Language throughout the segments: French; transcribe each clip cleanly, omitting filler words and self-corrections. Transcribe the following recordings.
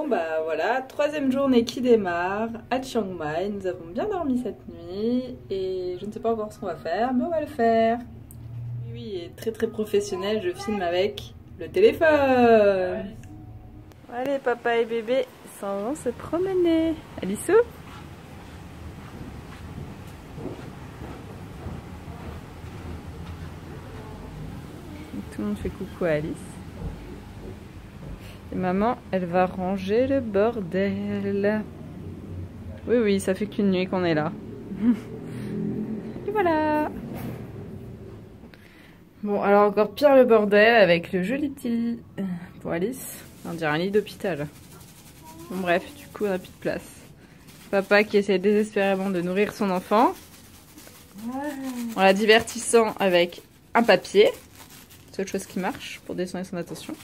Bon bah voilà, troisième journée qui démarre à Chiang Mai. Nous avons bien dormi cette nuit et je ne sais pas encore ce qu'on va faire, mais on va le faire. Oui, et très très professionnel, je filme avec le téléphone. Allez, papa et bébé s'en vont se promener. Alissou? Tout le monde fait coucou à Alice. Et maman, elle va ranger le bordel. Oui, oui, ça fait qu'une nuit qu'on est là. Et voilà. Bon, alors encore pire le bordel avec le joli petit lit pour Alice. On dirait un lit d'hôpital. Bon, bref, du coup, on n'a plus de place. Papa qui essaie désespérément de nourrir son enfant. En la divertissant avec un papier. Seule chose qui marche pour détourner son attention.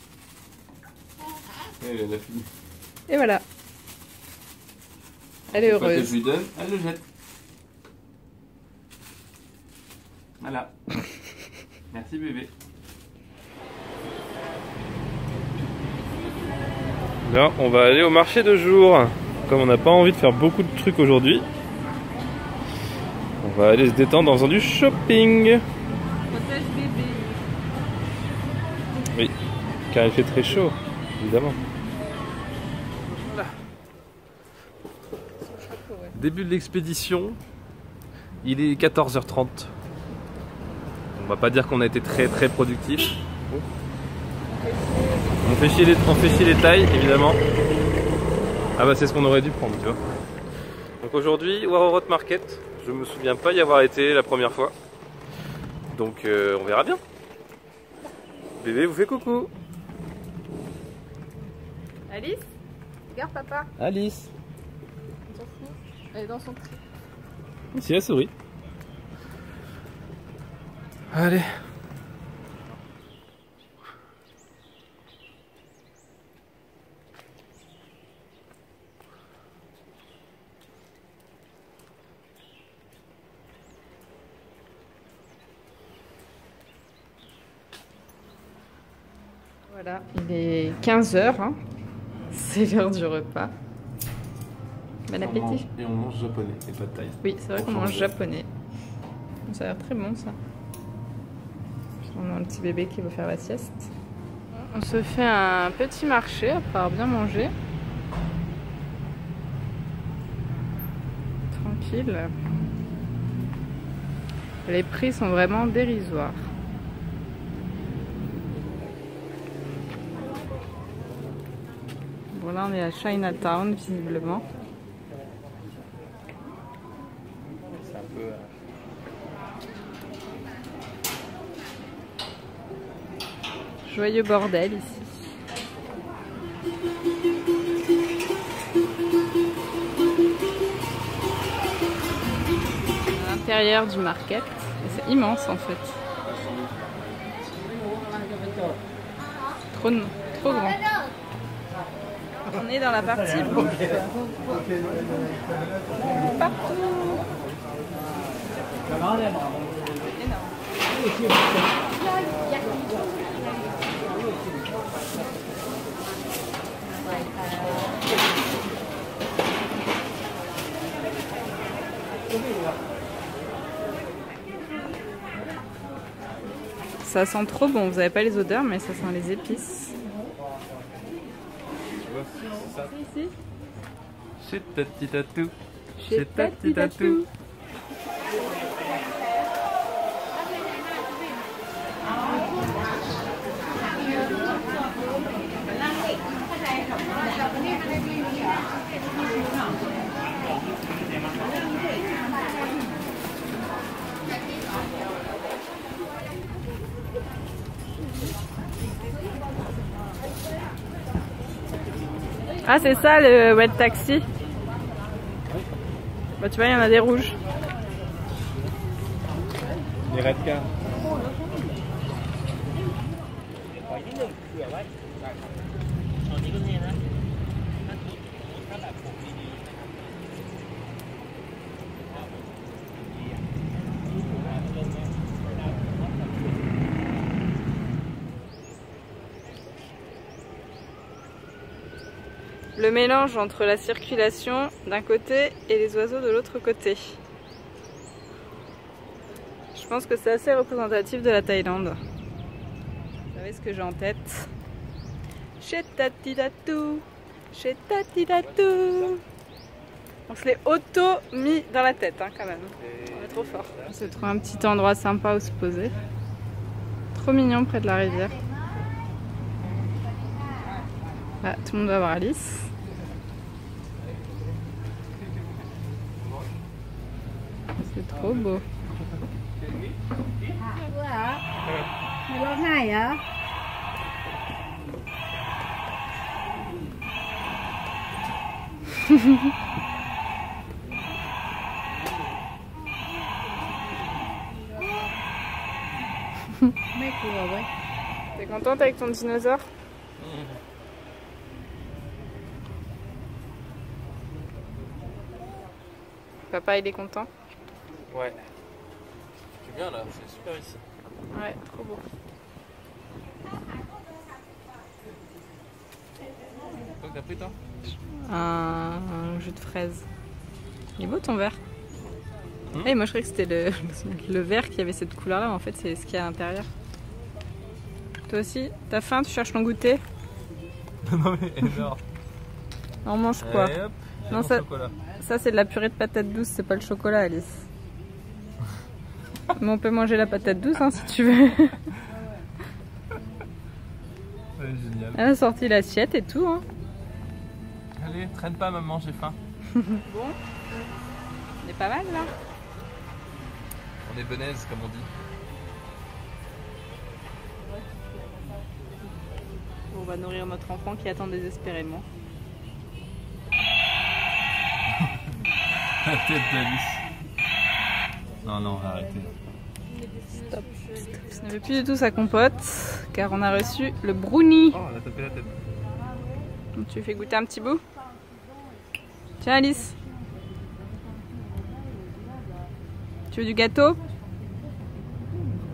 Elle a fini. Et voilà. Elle est heureuse. Que je lui donne, elle le jette. Voilà. Merci bébé. Là, on va aller au marché de jour. Comme on n'a pas envie de faire beaucoup de trucs aujourd'hui, on va aller se détendre en faisant du shopping. Protège bébé. Oui, car il fait très chaud, évidemment. Voilà. Début de l'expédition, il est 14h30. On va pas dire qu'on a été très productif. On fait chier les tailles, évidemment. Ah bah c'est ce qu'on aurait dû prendre, tu vois. Donc aujourd'hui, Warorot Market. Je me souviens pas y avoir été la première fois. Donc on verra bien. Bébé vous fait coucou. Alice, regarde papa. Alice. On s'en fout. Elle est dans son petit. Ici la souris. Allez. Voilà, il est 15h, hein. C'est l'heure du repas. Bon appétit. Et on mange japonais et pas de thaï. Oui, c'est vrai qu'on mange japonais. Ça a l'air très bon ça. On a un petit bébé qui veut faire la sieste. On se fait un petit marché après avoir bien mangé. Tranquille. Les prix sont vraiment dérisoires. Bon là on est à Chinatown visiblement. C'est un peu... Joyeux bordel ici. À l'intérieur du market. C'est immense en fait. Trop grand. On est dans la partie bouffe. Partout. Ça sent trop bon, vous n'avez pas les odeurs, mais ça sent les épices. Tu vois, c'est ça. C'est ici. Chez Tati Tatou. Chez Tati Tatou. Ah c'est ça le wet taxi. Bah tu vois il y en a des rouges. Les red cars. le mélange entre la circulation d'un côté et les oiseaux de l'autre côté. Je pense que c'est assez représentatif de la Thaïlande. Vous savez ce que j'ai en tête? Chetatidatou, chetatidatou. On se l'est auto-mis dans la tête hein, quand même. On est trop fort. On se trouve un petit endroit sympa où se poser. Trop mignon près de la rivière. Ah, tout le monde va voir Alice. C'est trop beau. T'es contente avec ton dinosaure? Papa il est content? Ouais. C'est bien là, c'est super ici. Ouais, trop beau. Quoi que t'as pris toi? Un jus de fraise. Il est beau ton verre. Hey, moi je croyais que c'était le verre qui avait cette couleur là, mais en fait c'est ce qu'il y a à l'intérieur. Toi aussi, t'as faim, tu cherches ton goûter? Non mais énorme. On mange quoi? Et hop, non, ça c'est de la purée de patates douces, c'est pas le chocolat Alice. Mais on peut manger la patate douce hein, si tu veux. Ouais, génial. Elle a sorti l'assiette et tout. Hein. Allez, traîne pas maman, j'ai faim. Bon, on est pas mal là. On est benaise comme on dit. On va nourrir notre enfant qui attend désespérément. La tête d'Alice. Non, non, arrêtez. Stop. Ce n'est plus du tout sa compote, car on a reçu le brownie. Oh, elle a tapé la tête. Donc, tu fais goûter un petit bout? Tiens Alice. Tu veux du gâteau?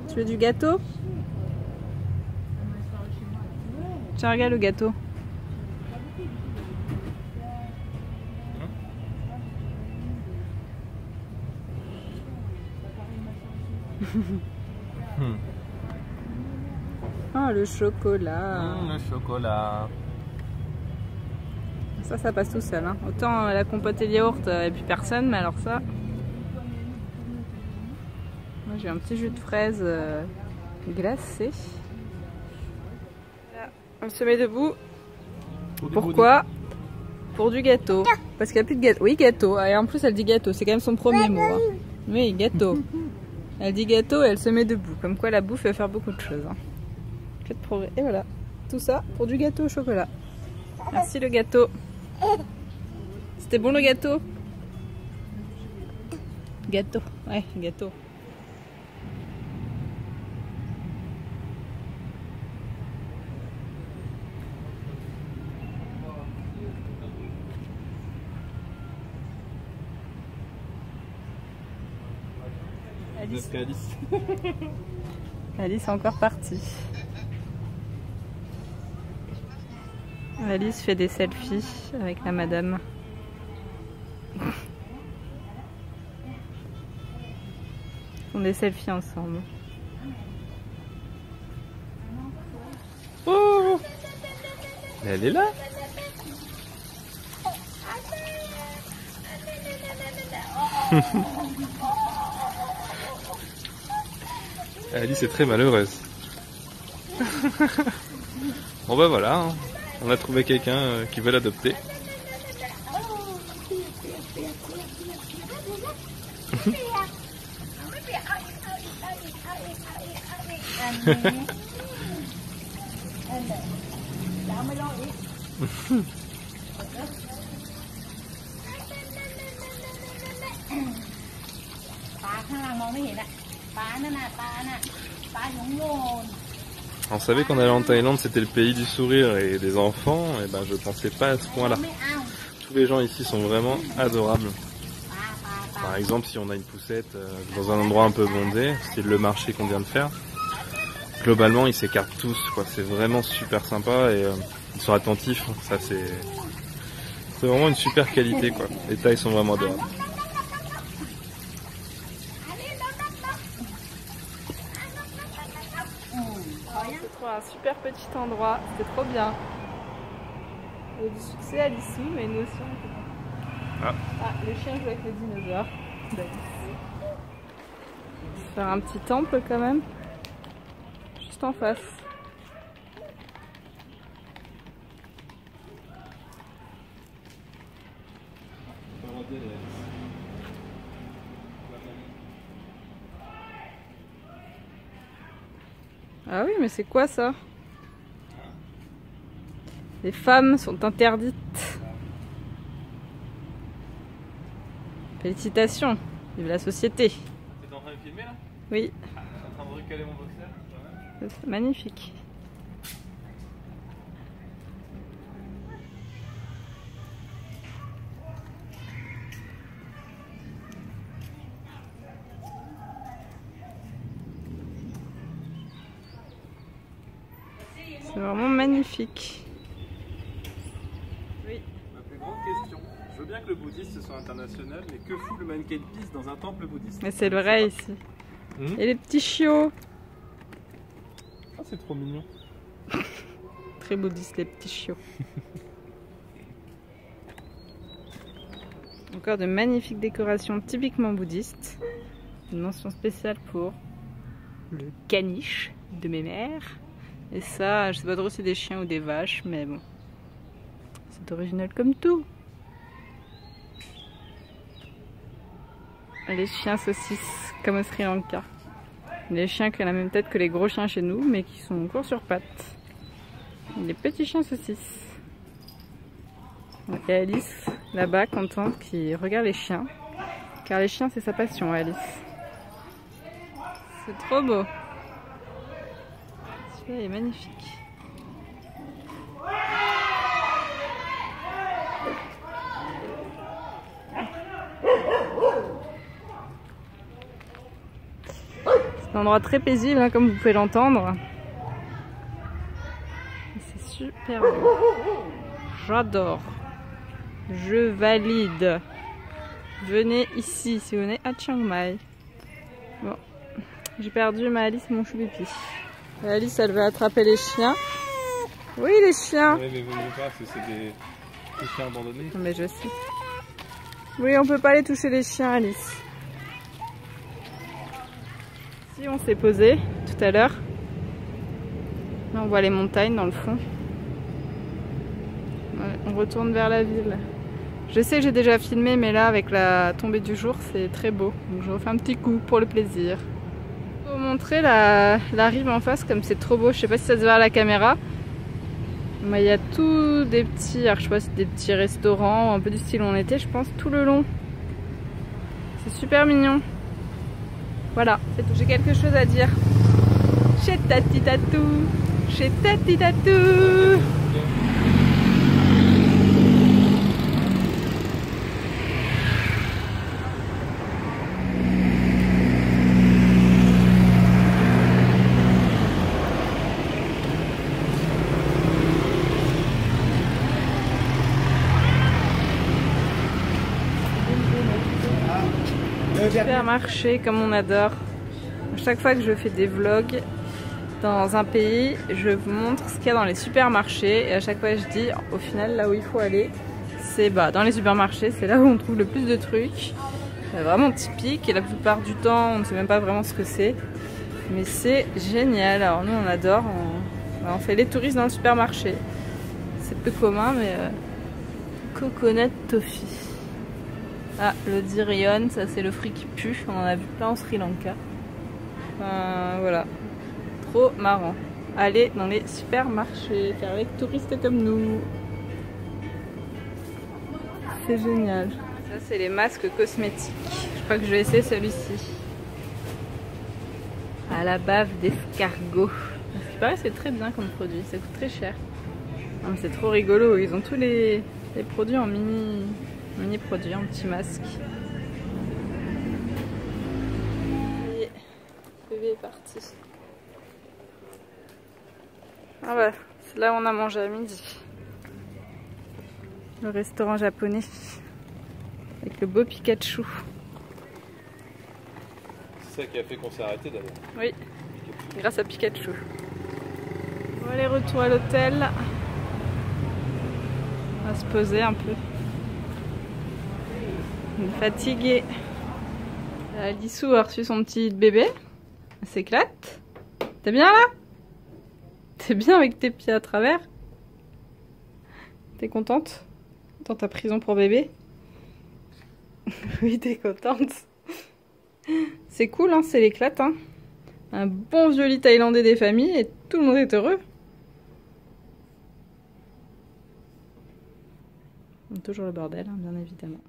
Tu veux du gâteau? Tiens, regarde le gâteau. Oh, le chocolat. Le chocolat. Ça passe tout seul. Hein. Autant la compote et le yaourt, et puis personne, mais alors ça... Moi j'ai un petit jus de fraise glacé. Là, on se met debout. Pourquoi? Pour du gâteau. Parce qu'il n'y a plus de gâteau. Oui, gâteau. Et en plus elle dit gâteau, c'est quand même son premier mot. Hein. Oui, gâteau. Elle dit gâteau et elle se met debout. Comme quoi la bouffe va faire beaucoup de choses. Hein. Quel progrès. Et voilà. Tout ça pour du gâteau au chocolat. Merci le gâteau. C'était bon le gâteau? Gâteau. Ouais, gâteau. Alice. Alice est encore partie. Alice fait des selfies avec la madame. Ils font des selfies ensemble. Oh, elle est là. Alice est très malheureuse. Bon bah voilà, hein. On a trouvé quelqu'un qui veut l'adopter. On savait qu'on allait en Thaïlande, c'était le pays du sourire et des enfants, et ben je pensais pas à ce point-là. Tous les gens ici sont vraiment adorables. Par exemple, si on a une poussette dans un endroit un peu bondé, c'est le marché qu'on vient de faire, globalement ils s'écartent tous, quoi. C'est vraiment super sympa et ils sont attentifs, ça C'est vraiment une super qualité quoi. Les tailles sont vraiment adorables. C'est trop un super petit endroit, c'était trop bien. Il y a du succès à l'issue, mais nous aussi on peut... Ah, le chien joue avec le dinosaure. Faire un petit temple quand même, juste en face. Ah oui, mais c'est quoi ça? Les femmes sont interdites. Félicitations, vive la société. T'es en train de filmer là? Oui. Je suis en train de recaler mon boxer. C'est magnifique. C'est vraiment magnifique. Oui. Ma plus grande question, je veux bien que le bouddhiste soit international, mais que fout le mannequin Peace dans un temple bouddhiste? Mais c'est le vrai ici. Et les petits chiots. Ah, c'est trop mignon. Très bouddhiste les petits chiots. Encore de magnifiques décorations typiquement bouddhistes. Une mention spéciale pour le caniche de mes mères. Et ça, je sais pas trop si c'est des chiens ou des vaches, mais bon. C'est original comme tout. Les chiens saucisses, comme au Sri Lanka. Les chiens qui ont la même tête que les gros chiens chez nous, mais qui sont courts sur pattes. Les petits chiens saucisses. Et Alice, là-bas, contente, qui regarde les chiens. Car les chiens, c'est sa passion, Alice. C'est trop beau. Celui-là est magnifique. C'est un endroit très paisible, hein, comme vous pouvez l'entendre. C'est super beau. J'adore. Je valide. Venez ici si vous venez à Chiang Mai. Bon, j'ai perdu ma Alice et mon choupipi. Alice, elle veut attraper les chiens. Oui, les chiens. Oui, mais vous ne voulez pas, parce que c'est des chiens abandonnés. Non, mais je sais. Oui, on peut pas aller toucher les chiens, Alice. Si, on s'est posé tout à l'heure. Là, on voit les montagnes dans le fond. Ouais, on retourne vers la ville. Je sais que j'ai déjà filmé, mais là, avec la tombée du jour, c'est très beau. Donc, je refais un petit coup pour le plaisir. Pour vous montrer la rive en face, comme c'est trop beau. Je sais pas si ça se voit à la caméra. Mais il y a tout des petits, alors je sais pas si c'est des petits restaurants, un peu du style où on était, je pense, tout le long. C'est super mignon. Voilà, c'est tout. J'ai quelque chose à dire. Chez Tati Tatou. Chez Tati Tatou. Supermarché comme on adore. À chaque fois que je fais des vlogs dans un pays, je vous montre ce qu'il y a dans les supermarchés et à chaque fois je dis au final là où il faut aller, c'est dans les supermarchés, c'est là où on trouve le plus de trucs. C'est vraiment typique et la plupart du temps on ne sait même pas vraiment ce que c'est, mais c'est génial. Alors nous on adore, on fait les touristes dans le supermarché. C'est peu commun mais coconut toffee. Ah, le durian, ça c'est le fruit qui pue, on en a vu plein au Sri Lanka. Voilà, trop marrant. Aller dans les supermarchés, faire avec touristes comme nous. C'est génial. Ça c'est les masques cosmétiques. Je crois que je vais essayer celui-ci. À la bave d'escargot. Ce qui paraît c'est très bien comme produit, ça coûte très cher. Non, mais c'est trop rigolo, ils ont tous les produits en mini produit, un petit masque. Bébé est parti. Ah ouais, c'est là où on a mangé à midi. Le restaurant japonais avec le beau Pikachu. C'est ça qui a fait qu'on s'est arrêté d'ailleurs. Oui, grâce à Pikachu. Bon, allez, retour à l'hôtel. On va se poser un peu. On est fatigué. Lissou a reçu son petit bébé. Elle s'éclate. T'es bien là? T'es bien avec tes pieds à travers? T'es contente dans ta prison pour bébé? Oui, t'es contente. C'est cool, hein, c'est l'éclate. Hein. Un bon vieux lit thaïlandais des familles et tout le monde est heureux. Toujours le bordel, hein, bien évidemment.